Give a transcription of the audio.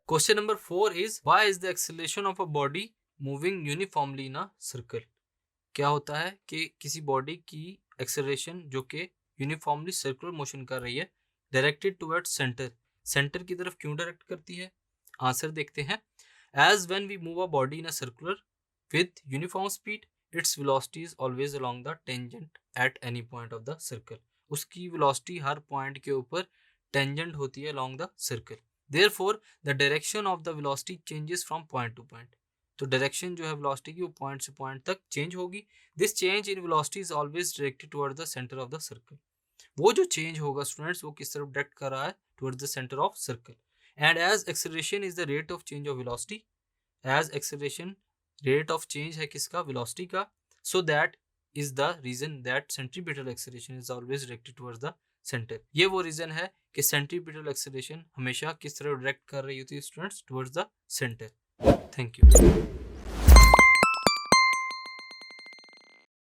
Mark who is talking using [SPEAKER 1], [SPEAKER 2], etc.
[SPEAKER 1] Question number 4 is, why is the acceleration of a body moving uniformly in a circle? क्या होता है कि किसी बॉडी की एक्सेलरेशन जो कि यूनिफॉर्मली सर्कुलर मोशन कर रही है, डायरेक्टेड टुवर्ड्स सेंटर, सेंटर की तरफ क्यों डायरेक्ट करती है? आंसर देखते हैं. As when we move a body in a circular with uniform speed, its velocity is always along the tangent at any point of the circle. उसकी velocity हर point के ऊपर टेंजेंट होती है along the circle. Therefore the direction of the velocity changes from point to point. तो direction जो है velocity की वो पॉइंट से पॉइंट तक चेंज होगी. This change in velocity is always directed toward the centre of the circle. वो जो चेंज होगा स्टूडेंट्स, वो किस तरफ डायरेक्ट कर रहा है? Towards the centre of circle. And as acceleration is the rate of change of velocity, as acceleration rate of change है किसका? वेलोसिटी का. So that is the reason that centripetal acceleration is always directed towards the centre. ये वो reason है कि centripetal acceleration हमेशा किस तरफ डायरेक्ट कर रही होती है students? Towards the centre. Thank you.